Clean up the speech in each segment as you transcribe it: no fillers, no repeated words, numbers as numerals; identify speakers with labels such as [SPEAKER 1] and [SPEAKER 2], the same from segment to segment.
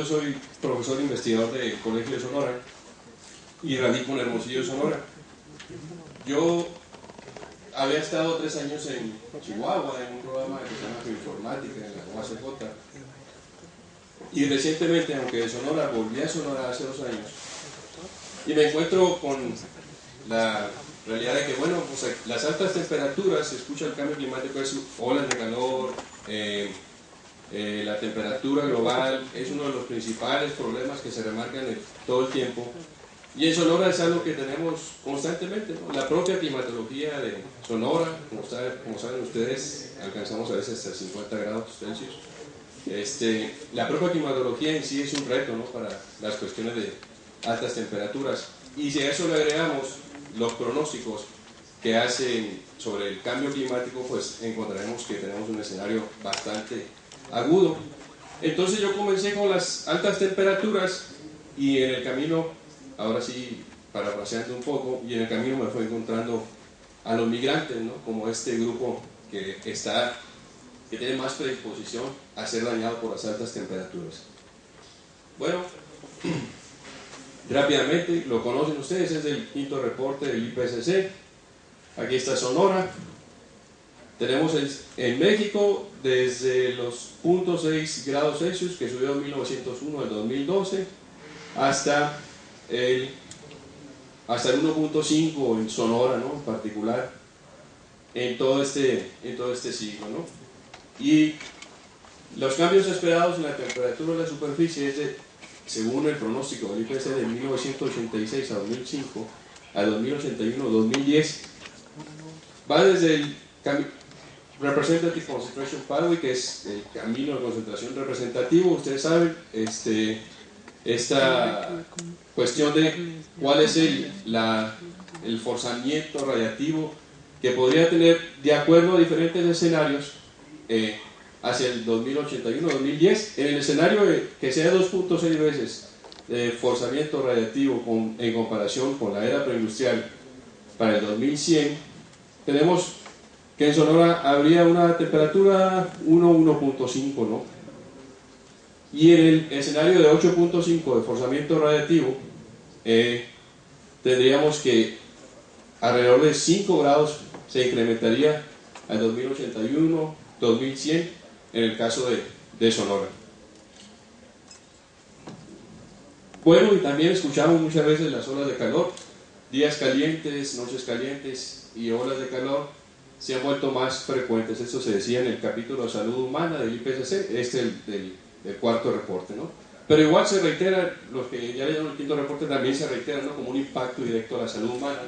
[SPEAKER 1] yo soy profesor investigador del Colegio de Sonora y radico en Hermosillo, Sonora. Yo había estado 3 años en Chihuahua en un programa que se llama Geoinformática en la UACJ, y recientemente, aunque de Sonora, volví a Sonora hace 2 años y me encuentro con la realidad de que, bueno, pues las altas temperaturas, se escucha el cambio climático, es olas de calor, la temperatura global es uno de los principales problemas que se remarcan todo el tiempo. Y en Sonora es algo que tenemos constantemente, ¿no? La propia climatología de Sonora, como saben ustedes, alcanzamos a veces hasta 50 grados Celsius. La propia climatología en sí es un reto, ¿no?, para las cuestiones de altas temperaturas. Y si a eso le agregamos los pronósticos que hacen sobre el cambio climático, pues encontraremos que tenemos un escenario bastante agudo. Entonces yo comencé con las altas temperaturas y en el camino, ahora sí, parafraseando un poco, y en el camino me fue encontrando a los migrantes, ¿no?, como este grupo que tiene más predisposición a ser dañado por las altas temperaturas. Bueno, rápidamente, lo conocen ustedes, es el quinto reporte del IPCC. Aquí está Sonora. Tenemos en México desde los 0.6 grados Celsius, que subió en 1901 al 2012, hasta el 1.5 en Sonora, ¿no?, en particular, en todo este siglo, ¿no? Y los cambios esperados en la temperatura de la superficie es según el pronóstico del IPCC de 1986 a 2005, a 2081, 2010, va desde el Representative Concentration Pathway, que es el camino de concentración representativo. Ustedes saben, esta cuestión de cuál es el forzamiento radiativo que podría tener de acuerdo a diferentes escenarios hacia el 2081-2010. En el escenario que sea 2.6 veces de forzamiento radiativo en comparación con la era preindustrial para el 2100, tenemos que en Sonora habría una temperatura 1.5, ¿no? Y en el escenario de 8.5 de forzamiento radiativo tendríamos que alrededor de 5 grados se incrementaría al 2081, 2100 en el caso de Sonora. Bueno, y también escuchamos muchas veces las olas de calor. Días calientes, noches calientes y olas de calor se han vuelto más frecuentes. Esto se decía en el capítulo de salud humana del IPCC, del cuarto reporte, ¿no? Pero igual se reitera, los que ya leyeron el quinto reporte también se reiteran, ¿no?, como un impacto directo a la salud humana,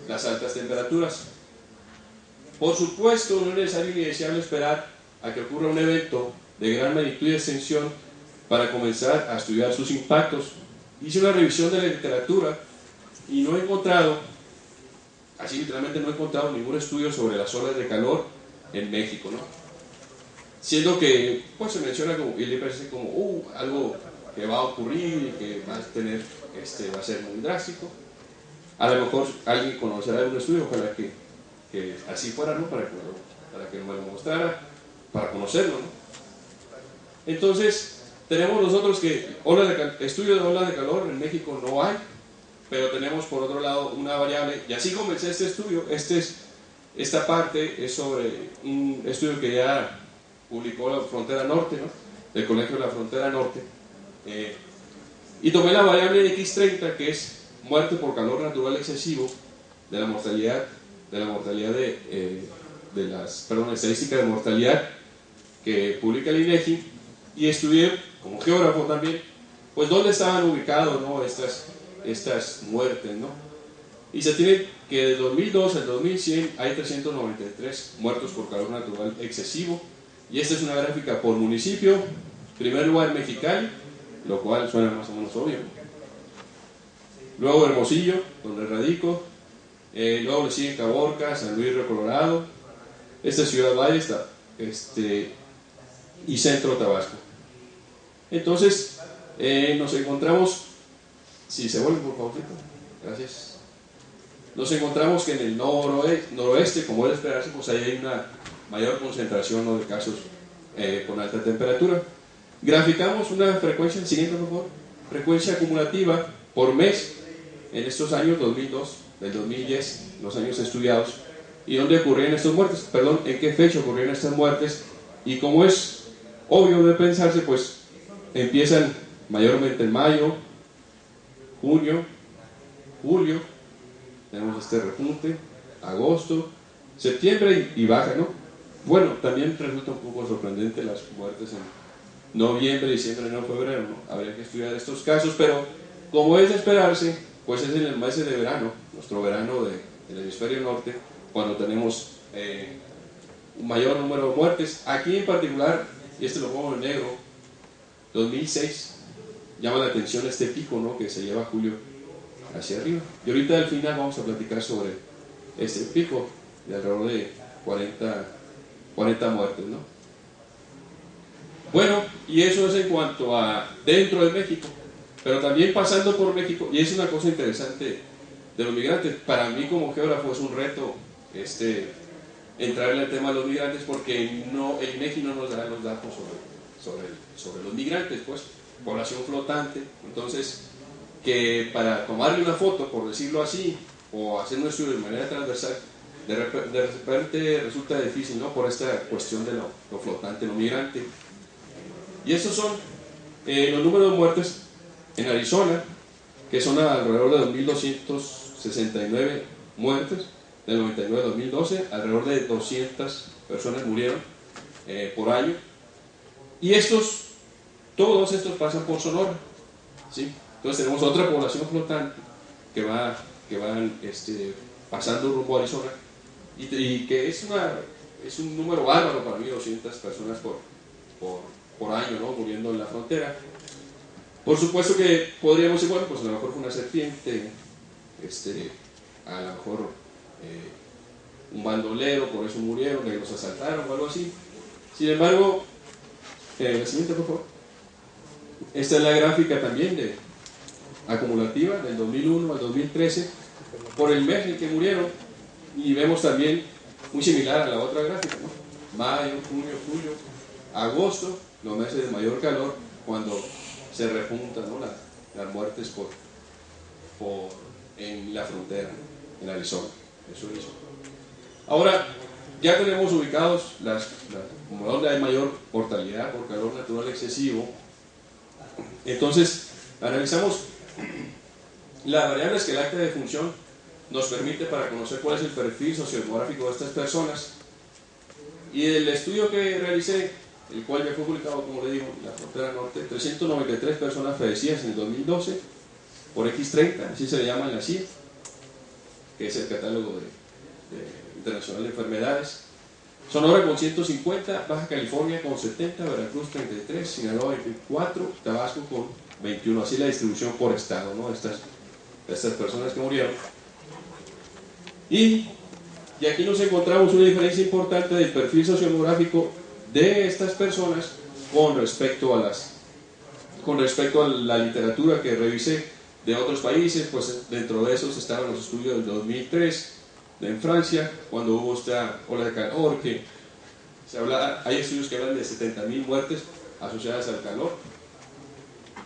[SPEAKER 1] las altas temperaturas. Por supuesto, no es necesario ni deseable esperar a que ocurra un evento de gran magnitud y extensión para comenzar a estudiar sus impactos. Hice una revisión de la literatura y no he encontrado, así literalmente no he encontrado ningún estudio sobre las olas de calor en México, ¿no? Siendo que pues se menciona como, y le parece como algo que va a ocurrir y que va a ser muy drástico. A lo mejor alguien conocerá algún estudio, ojalá que así fuera, ¿no?, para que me lo mostrara, para conocerlo, ¿no? Entonces tenemos nosotros que estudio de olas de calor en México no hay, pero tenemos por otro lado una variable, y así comencé este estudio. Esta parte es sobre un estudio que ya publicó la Frontera Norte, ¿no?, del Colegio de la Frontera Norte, y tomé la variable X30, que es muerte por calor natural excesivo, de la mortalidad estadística de mortalidad que publica el INEGI, y estudié como geógrafo también, pues dónde estaban ubicados, ¿no?, estas muertes, ¿no? Y se tiene que de 2002 al 2100 hay 393 muertos por calor natural excesivo, y esta es una gráfica por municipio. En primer lugar Mexicali, lo cual suena más o menos obvio, luego Hermosillo, donde radico, luego le siguen Caborca, San Luis Río Colorado, esta es Ciudad Valle, y Centro Tabasco. Entonces nos encontramos, si se vuelve por favor, gracias, nos encontramos que en el noroeste, como es de esperarse, pues ahí hay una mayor concentración, ¿no?, de casos con alta temperatura. Graficamos una frecuencia, siguiente por favor, frecuencia acumulativa por mes en estos años 2002, del 2010, los años estudiados, y dónde ocurrían estas muertes, perdón, en qué fecha ocurrían estas muertes, y como es obvio de pensarse, pues empiezan mayormente en mayo, junio, julio, tenemos este repunte, agosto, septiembre y baja, ¿no? Bueno, también resulta un poco sorprendente las muertes en noviembre, diciembre, enero, febrero, ¿no? Habría que estudiar estos casos, pero como es de esperarse, pues es en el mes de verano, nuestro verano del hemisferio norte, cuando tenemos un mayor número de muertes. Aquí en particular, y este lo pongo en negro, 2006, llama la atención este pico, ¿no?, que se lleva julio hacia arriba. Y ahorita al final vamos a platicar sobre este pico de alrededor de 40 muertes, ¿no? Bueno, y eso es en cuanto a dentro de México, pero también pasando por México, y es una cosa interesante de los migrantes. Para mí como geógrafo es un reto entrar en el tema de los migrantes, porque el INEGI no nos da los datos sobre los migrantes, pues, población flotante. Entonces, que para tomarle una foto, por decirlo así, o hacer un estudio de manera transversal, de repente resulta difícil, ¿no?, por esta cuestión de lo flotante, lo migrante. Y estos son los números de muertes en Arizona, que son alrededor de 2.269 muertes, del 99 al 2012, alrededor de 200 personas murieron por año. Y todos estos pasan por Sonora, ¿sí? Entonces tenemos otra población flotante que va pasando rumbo a Arizona, y que es un número bárbaro para mí, 200 personas por año, ¿no?, muriendo en la frontera. Por supuesto que podríamos decir, bueno, pues a lo mejor fue una serpiente, a lo mejor un bandolero, por eso murieron, que los asaltaron o algo así. Sin embargo, la siguiente, por favor. Esta es la gráfica también acumulativa del 2001 al 2013 por el mes en que murieron, y vemos también muy similar a la otra gráfica, ¿no? Mayo, junio, julio, agosto, los meses de mayor calor, cuando se repuntan, ¿no?, las muertes en la frontera, en Arizona. Eso hizo. Ahora, ya tenemos ubicados como donde hay mayor mortalidad por calor natural excesivo. Entonces, analizamos la variable esqueláctica de función. Nos permite para conocer cuál es el perfil sociodemográfico de estas personas. Y el estudio que realicé, el cual ya fue publicado, como le digo, en la frontera norte, 393 personas fallecidas en el 2012 por X30, así se le llama en la CIA, que es el catálogo internacional de enfermedades. Sonora con 150, Baja California con 70, Veracruz 33, Sinaloa 24, Tabasco con 21, así la distribución por estado, ¿no?, estas personas que murieron. Y aquí nos encontramos una diferencia importante del perfil sociodemográfico de estas personas con respecto a la literatura que revisé de otros países. Pues dentro de esos estaban los estudios del 2003 en Francia, cuando hubo esta ola de calor, que hay estudios que hablan de 70.000 muertes asociadas al calor.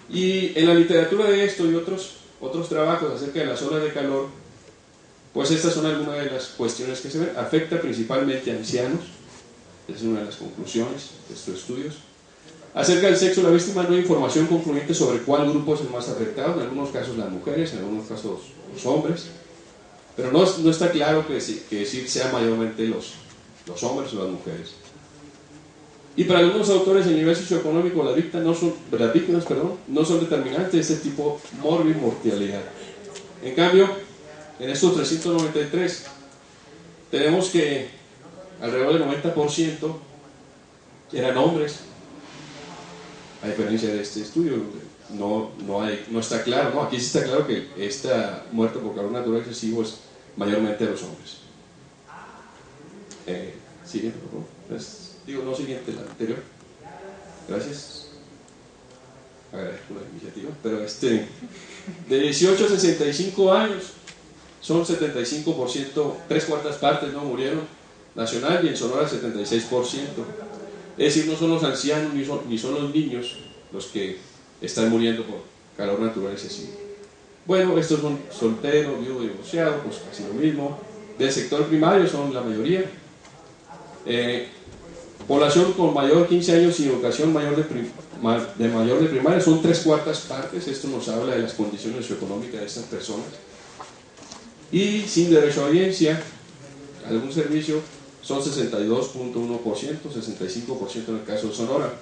[SPEAKER 1] Y en la literatura de esto y otros trabajos acerca de las olas de calor, pues estas son algunas de las cuestiones que se ven. Afecta principalmente a ancianos, esa es una de las conclusiones de estos estudios. Acerca del sexo de la víctima no hay información concluyente sobre cuál grupo es el más afectado, en algunos casos las mujeres, en algunos casos los hombres, pero no está claro que decir sea mayormente los hombres o las mujeres. Y para algunos autores el nivel socioeconómico de las víctimas no son determinantes de este tipo de mortalidad. En cambio, en estos 393 tenemos que alrededor del 90% eran hombres. A diferencia de este estudio, no está claro, ¿no? Aquí sí está claro que esta muerte por calor natural excesivo es mayormente de los hombres. Siguiente, por favor. Siguiente, la anterior. Gracias. Agradezco la iniciativa. Pero de 18 a 65 años son 75%, 3/4 partes no murieron nacional, y en Sonora 76%. Es decir, no son los ancianos ni son los niños los que están muriendo por calor natural excesivo. Bueno, estos son solteros, viudos, divorciados, pues casi lo mismo. Del sector primario son la mayoría. Población con mayor de 15 años sin educación mayor de primaria son 3/4 partes. Esto nos habla de las condiciones socioeconómicas de estas personas. Y sin derecho a audiencia, algún servicio, son 62.1%, 65% en el caso de Sonora.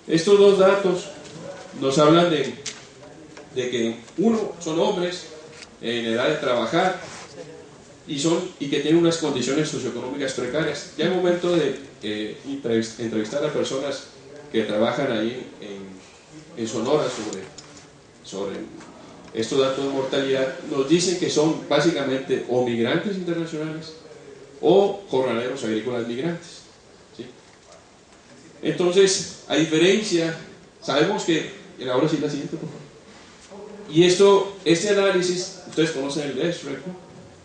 [SPEAKER 1] Estos dos datos nos hablan de que, uno, son hombres en edad de trabajar y que tienen unas condiciones socioeconómicas precarias. Ya el momento de entrevistar a personas que trabajan ahí en Sonora sobre estos datos de mortalidad, nos dicen que son básicamente o migrantes internacionales o jornaleros agrícolas migrantes, ¿sí? Entonces, a diferencia, sabemos que, ahora sí la siguiente, por favor. Y este análisis, ustedes conocen el ESREC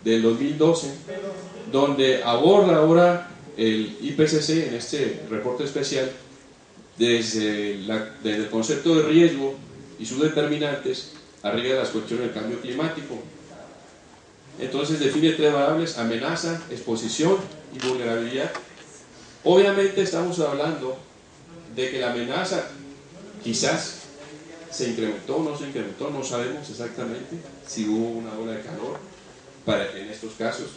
[SPEAKER 1] del 2012, donde aborda ahora el IPCC en este reporte especial desde el concepto de riesgo y sus determinantes arriba de las cuestiones del cambio climático. Entonces define 3 variables: amenaza, exposición y vulnerabilidad. Obviamente estamos hablando de que la amenaza quizás se incrementó o no se incrementó, no sabemos exactamente si hubo una ola de calor en estos casos,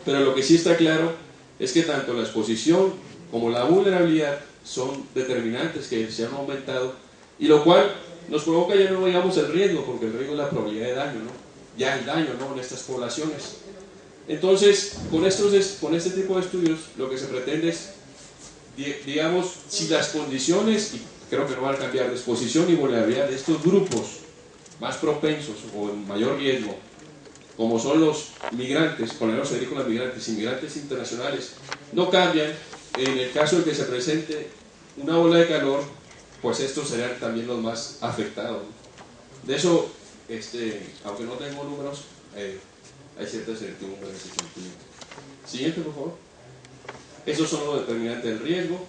[SPEAKER 1] pero lo que sí está claro es que tanto la exposición como la vulnerabilidad son determinantes que se han aumentado, y lo cual nos provoca ya no digamos el riesgo, porque el riesgo es la probabilidad de daño, ¿no? Ya el daño, ¿no?, en estas poblaciones. Entonces, con este tipo de estudios, lo que se pretende es, digamos, si las condiciones, y creo que no van a cambiar, de exposición y vulnerabilidad de estos grupos más propensos o en mayor riesgo, como son los migrantes, ponerlos agrícolas migrantes, inmigrantes internacionales, no cambian, en el caso de que se presente una ola de calor, pues estos serán también los más afectados. De eso, aunque no tengo números, hay cierta certidumbre en ese sentido. Siguiente, por favor. Esos son los determinantes del riesgo.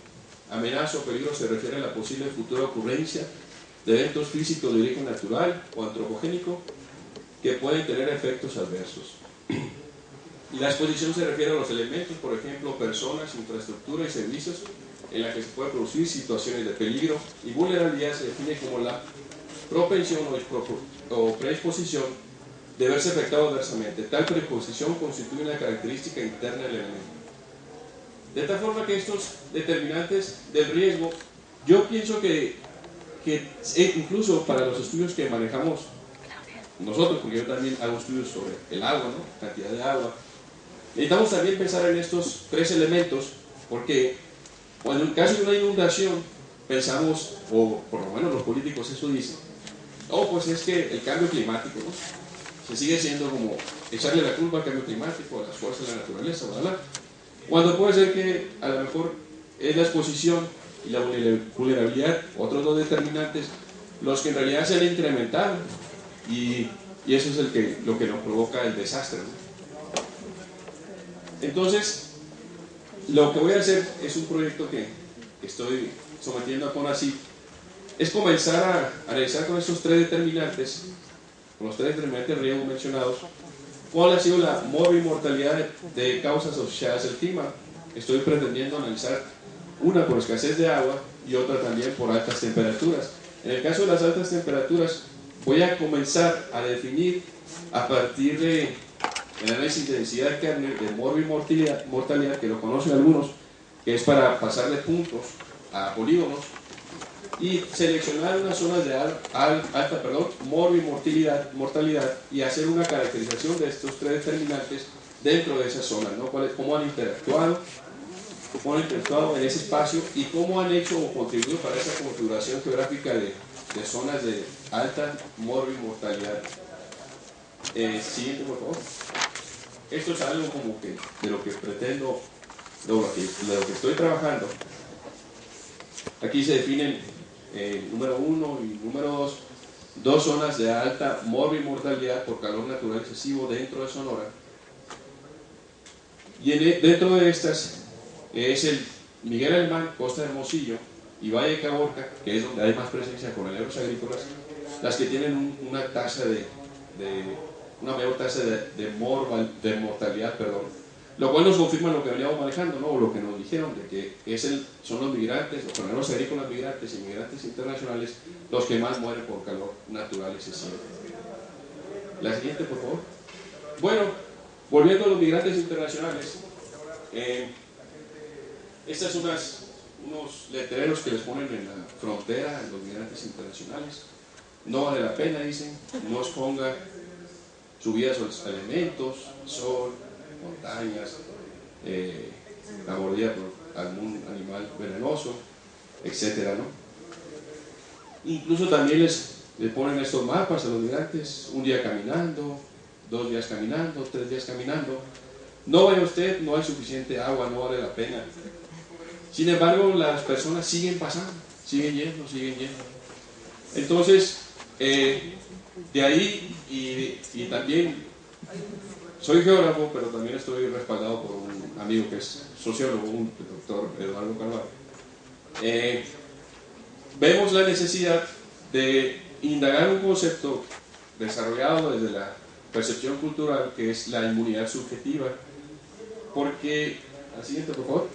[SPEAKER 1] Amenaza o peligro se refiere a la posible futura ocurrencia de eventos físicos de origen natural o antropogénico que pueden tener efectos adversos. Y la exposición se refiere a los elementos, por ejemplo, personas, infraestructura y servicios en la que se puede producir situaciones de peligro, y vulnerabilidad se define como la propensión o predisposición de verse afectado adversamente. Tal predisposición constituye una característica interna del elemento. De tal forma que estos determinantes del riesgo, yo pienso que incluso para los estudios que manejamos nosotros, porque yo también hago estudios sobre el agua, ¿no?, cantidad de agua, necesitamos también pensar en estos 3 elementos, porque cuando en caso de una inundación pensamos, o por lo menos los políticos eso dicen, pues es que el cambio climático, ¿no?, se sigue siendo como echarle la culpa al cambio climático, a las fuerzas de la naturaleza, ¿verdad? Cuando puede ser que a lo mejor es la exposición y la vulnerabilidad, otros 2 determinantes, los que en realidad se han incrementado, y eso es lo que nos provoca el desastre, ¿no? Entonces, lo que voy a hacer es un proyecto que estoy sometiendo a CONACYT, es comenzar a analizar con estos 3 determinantes, con los 3 determinantes de riesgo mencionados, cuál ha sido la mortalidad de causas asociadas al clima. Estoy pretendiendo analizar una por escasez de agua y otra también por altas temperaturas. En el caso de las altas temperaturas, voy a comenzar a definir a partir del análisis de densidad de Kernel, de mortalidad, que lo conocen algunos, que es para pasarle puntos a polígonos, y seleccionar unas zonas de alta mortalidad, y hacer una caracterización de estos 3 determinantes dentro de esas zonas, ¿no? Cómo han interactuado en ese espacio y cómo han hecho o contribuido para esa configuración geográfica de zonas de alta mortalidad. Siguiente, por favor. Esto es algo como que de lo que pretendo, de lo que estoy trabajando. Aquí se definen número 1 y número 2 zonas de alta mortalidad por calor natural excesivo dentro de Sonora, y dentro de estas es el Miguel Alemán, Costa de Hermosillo, y Valle de Caborca, que es donde hay más presencia de jornaleros agrícolas, las que tienen una tasa una mayor tasa de mortalidad, perdón. Lo cual nos confirma lo que veníamos manejando, ¿no? O lo que nos dijeron, de que son los migrantes, los jornaleros agrícolas migrantes y migrantes internacionales, los que más mueren por calor natural excesivo. La siguiente, por favor. Bueno, volviendo a los migrantes internacionales, estas son unos letreros que les ponen en la frontera a los migrantes internacionales. No vale la pena, dicen, no exponga su vida sobre los elementos, sol, montañas, la mordida por algún animal venenoso, etcétera, ¿no? Incluso también les ponen estos mapas a los migrantes, un día caminando, 2 días caminando, 3 días caminando. No vaya usted, no hay suficiente agua, no vale la pena. Sin embargo, las personas siguen pasando, siguen yendo. Entonces, de ahí, y también soy geógrafo, pero también estoy respaldado por un amigo que es sociólogo, el doctor Eduardo Carvalho. Vemos la necesidad de indagar un concepto desarrollado desde la percepción cultural, que es la inmunidad subjetiva, porque, al siguiente por favor,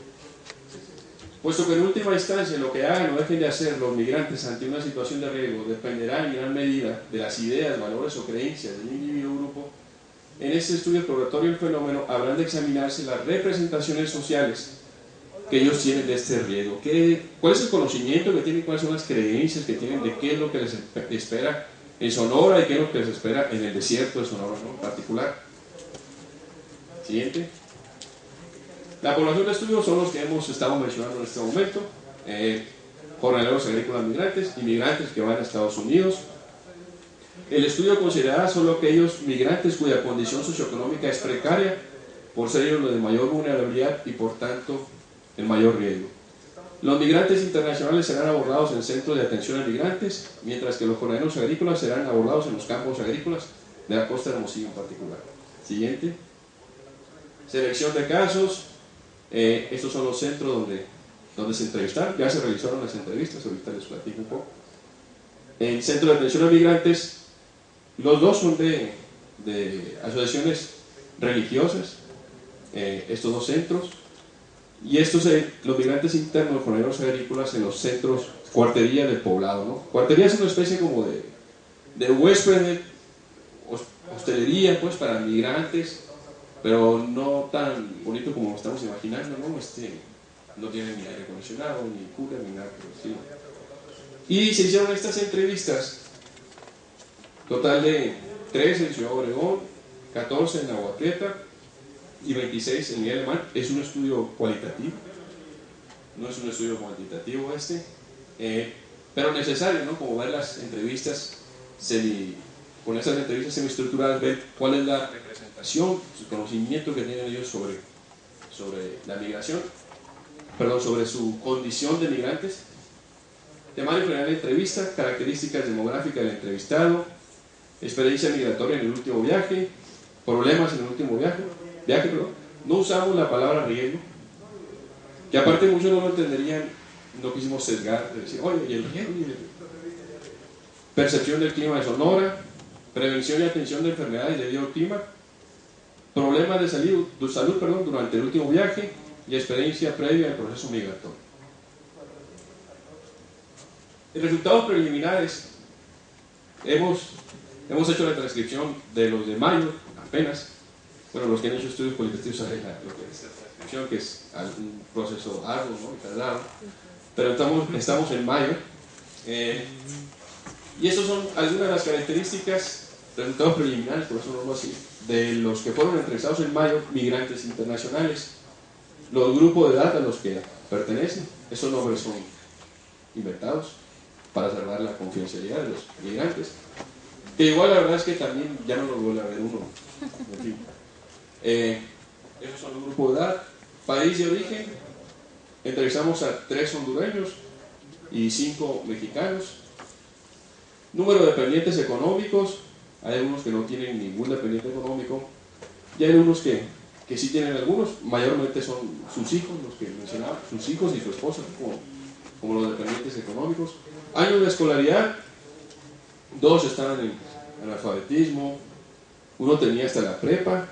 [SPEAKER 1] puesto que en última instancia lo que hagan o dejen de hacer los migrantes ante una situación de riesgo dependerá en gran medida de las ideas, valores o creencias del individuo o grupo, en este estudio exploratorio del fenómeno habrán de examinarse las representaciones sociales que ellos tienen de este riesgo. ¿Cuál es el conocimiento que tienen? ¿Cuáles son las creencias que tienen de qué es lo que les espera en Sonora y qué es lo que les espera en el desierto de Sonora, ¿no? En particular? Siguiente. La población de estudio son los que hemos estado mencionando en este momento: jornaleros agrícolas migrantes, inmigrantes que van a Estados Unidos. El estudio considerará solo aquellos migrantes cuya condición socioeconómica es precaria, por ser ellos los de mayor vulnerabilidad y por tanto el mayor riesgo. Los migrantes internacionales serán abordados en centros de atención a migrantes, mientras que los jornaleros agrícolas serán abordados en los campos agrícolas de la costa de Hermosillo en particular. Siguiente. Selección de casos. Estos son los centros donde se entrevistaron. Ya se realizaron las entrevistas, ahorita les platico un poco. En centro de atención a migrantes, los dos son de asociaciones religiosas, estos dos centros, y los migrantes internos, jornaleros agrícolas, en los centros, cuarterías del poblado, ¿no? Cuartería es una especie como de huésped, hostelería, pues, para migrantes, pero no tan bonito como lo estamos imaginando, ¿no? No tiene ni aire acondicionado, ni cura, ni nada, pero sí. Y se hicieron estas entrevistas, total de 13 en Ciudad Obregón, 14 en Agua Prieta y 26 en Miguel Alemán. Es un estudio cualitativo, no es un estudio cuantitativo pero necesario, ¿no? Como ver las entrevistas con esas entrevistas semiestructuradas, ver cuál es la representación, su conocimiento que tienen ellos sobre la migración, sobre su condición de migrantes. Temario general de entrevista: características demográficas del entrevistado, experiencia migratoria en el último viaje, problemas en el último viaje. No usamos la palabra riesgo, que aparte muchos no lo entenderían, no quisimos sesgar, de decir, oye, ¿y el riesgo? Percepción del clima de Sonora, prevención y atención de enfermedades debido al clima, problemas de salud durante el último viaje y experiencia previa al proceso migratorio. En resultados preliminares, hemos hecho la transcripción de los de mayo, apenas. Bueno, los que han hecho estudios cualitativos saben lo que es la transcripción, que es un proceso arduo, ¿no? Y tardado. Pero estamos en mayo. Y estas son algunas de las características, resultados preliminares, por eso no lo así, de los que fueron entrevistados en mayo, migrantes internacionales. Los grupos de edad a los que pertenecen, esos nombres son inventados para salvar la confidencialidad de los migrantes, que igual la verdad es que también ya no los vuelve a ver uno. En fin. Esos son los grupos de edad. País de origen: entrevistamos a 3 hondureños y 5 mexicanos. Número de dependientes económicos: hay algunos que no tienen ningún dependiente económico y hay algunos que sí tienen algunos. Mayormente son sus hijos, los que mencionaba, sus hijos y su esposa, como como los dependientes económicos. Años de escolaridad, 2 estaban en analfabetismo, 1 tenía hasta la prepa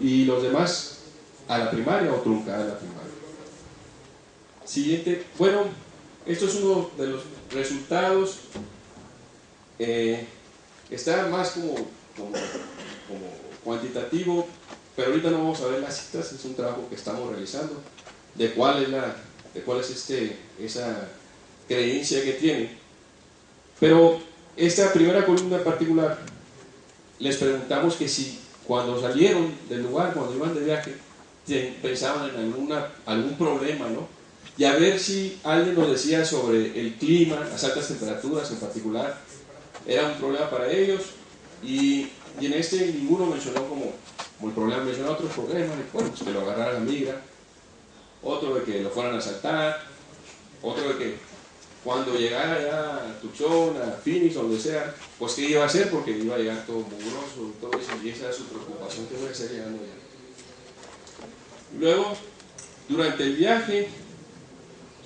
[SPEAKER 1] y los demás a la primaria o truncada la primaria. Siguiente, bueno, esto es uno de los resultados. Está más como cuantitativo, pero ahorita no vamos a ver las citas. Es un trabajo que estamos realizando de cuál es esa creencia que tiene. Pero esta primera columna en particular, les preguntamos que si cuando salieron del lugar, cuando iban de viaje, pensaban en algún problema, ¿no? Y a ver si alguien nos decía sobre el clima, las altas temperaturas en particular, era un problema para ellos. Y en este ninguno mencionó como el problema, mencionó otros problemas, bueno, pues que lo agarrara la migra, otro de que lo fueran a asaltar, otro de que cuando llegara ya a Tucson, a Phoenix, o donde sea, pues qué iba a hacer, porque iba a llegar todo mugroso y todo eso, y esa era su preocupación, que iba a estar llegando ya. Luego, durante el viaje,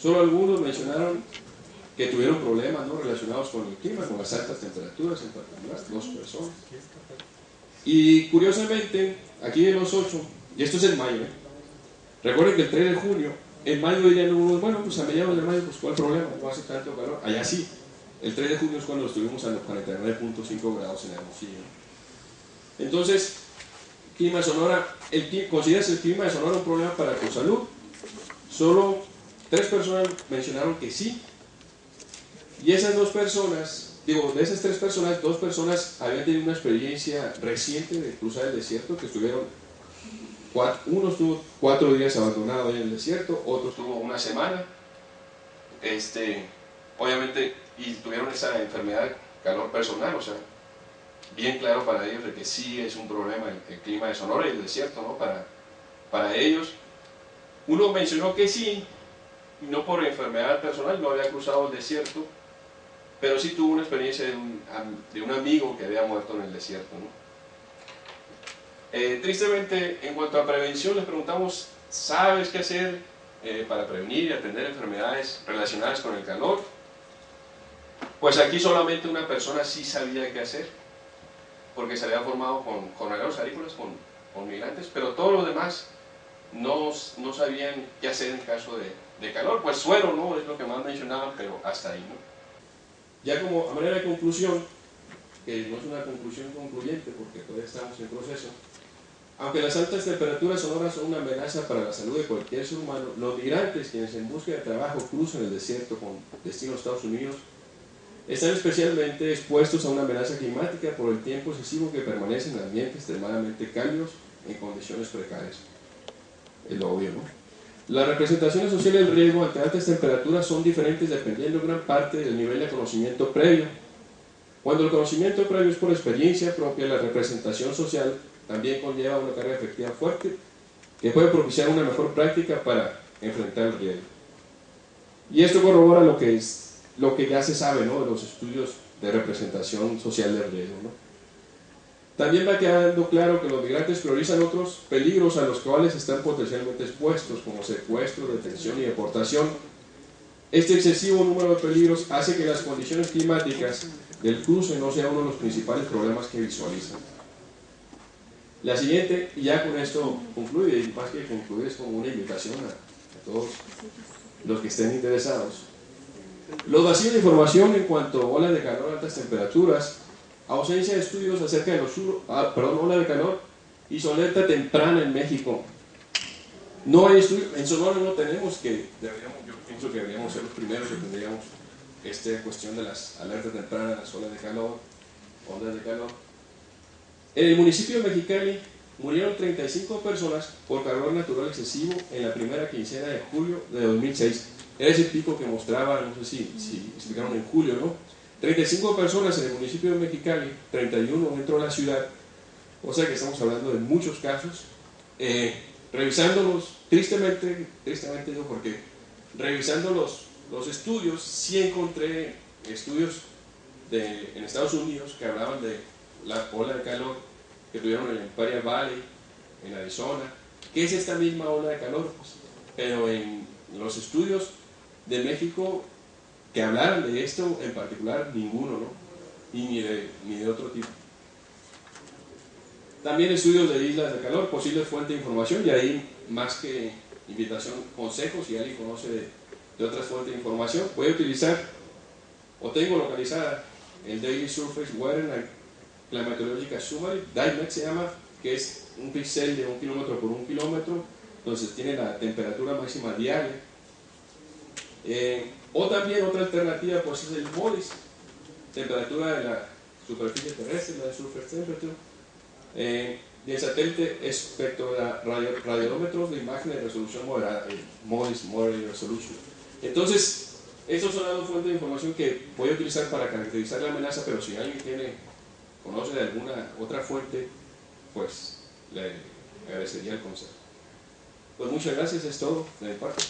[SPEAKER 1] solo algunos mencionaron que tuvieron problemas, ¿no?, relacionados con el clima, con las altas temperaturas en particular, 2 personas. Y curiosamente, aquí de los 8, y esto es en mayo, recuerden que el 3 de junio, en mayo dirían unos, bueno, pues a mediados de mayo, pues ¿cuál problema? No hace tanto calor. Allá sí, el 3 de junio es cuando estuvimos a los 49.5 grados en Hermosillo. Entonces, clima de Sonora, ¿consideras el clima de Sonora un problema para tu salud? Solo 3 personas mencionaron que sí. Y esas 2 personas, de esas 3 personas, 2 personas habían tenido una experiencia reciente de cruzar el desierto, que estuvieron, uno estuvo 4 días abandonado en el desierto, otro estuvo una semana, obviamente, y tuvieron esa enfermedad, calor personal, o sea, bien claro para ellos de que sí es un problema el clima de Sonora y el desierto, ¿no?, para ellos. Uno mencionó que sí, no por enfermedad personal, no había cruzado el desierto, pero sí tuvo una experiencia de un amigo que había muerto en el desierto, ¿no? Tristemente, en cuanto a prevención, les preguntamos, ¿sabes qué hacer para prevenir y atender enfermedades relacionadas con el calor? Pues aquí solamente una persona sí sabía qué hacer, porque se había formado con ganaderos agrícolas, con migrantes, pero todos los demás no sabían qué hacer en caso de calor. Pues suero, ¿no?, es lo que más mencionaban, pero hasta ahí, ¿no? Ya como a manera de conclusión, que no es una conclusión concluyente porque todavía estamos en proceso, aunque las altas temperaturas sonoras son una amenaza para la salud de cualquier ser humano, los migrantes, quienes en busca de trabajo cruzan el desierto con destino a Estados Unidos, están especialmente expuestos a una amenaza climática por el tiempo excesivo que permanecen en ambientes extremadamente cálidos en condiciones precarias. Es lo obvio, ¿no? Las representaciones sociales del riesgo ante altas temperaturas son diferentes dependiendo en gran parte del nivel de conocimiento previo. Cuando el conocimiento previo es por experiencia propia, la representación social también conlleva una carga efectiva fuerte que puede propiciar una mejor práctica para enfrentar el riesgo. Y esto corrobora lo que ya se sabe, ¿no?, de los estudios de representación social del riesgo, ¿no? También va quedando claro que los migrantes priorizan otros peligros a los cuales están potencialmente expuestos, como secuestro, detención y deportación. Este excesivo número de peligros hace que las condiciones climáticas del cruce no sean uno de los principales problemas que visualizan. La siguiente, y ya con esto concluye, y más que concluir es como una invitación a todos los que estén interesados. Los vacíos de información en cuanto a olas de calor, altas temperaturas, ausencia de estudios acerca de ola de calor y solerta temprana en México. No hay estudios, en Sonora no tenemos, yo pienso que deberíamos ser los primeros que tendríamos esta cuestión de las alertas tempranas, las olas de calor, ondas de calor. En el municipio de Mexicali murieron 35 personas por calor natural excesivo en la primera quincena de julio de 2006. Era ese pico que mostraba, no sé si explicaron en julio, ¿no? 35 personas en el municipio de Mexicali, 31 dentro de la ciudad, o sea que estamos hablando de muchos casos. Revisándolos, tristemente digo, porque revisando los estudios, sí encontré estudios en Estados Unidos que hablaban de la ola de calor que tuvieron en el Imperial Valley, en Arizona, que es esta misma ola de calor, pues, pero en los estudios de México que hablaran de esto en particular, ninguno, ¿no? Y ni de otro tipo. También estudios de islas de calor, posibles fuentes de información, y ahí más que invitación, consejos, si alguien conoce de otras fuentes de información. Voy a utilizar, o tengo localizada, el Daily Surface Weather and Climatological Summary, DIMET se llama, que es un pixel de 1 kilómetro por 1 kilómetro, entonces tiene la temperatura máxima diaria. O también otra alternativa pues es el MODIS, temperatura de la superficie terrestre, la de Surface Temperature. Y el satélite radiodómetros de imagen de resolución moderada, el MODIS, Moderate Resolution. Entonces, estas son las dos fuentes de información que voy a utilizar para caracterizar la amenaza, pero si alguien conoce de alguna otra fuente, pues le agradecería el consejo. Pues muchas gracias, es todo de mi parte.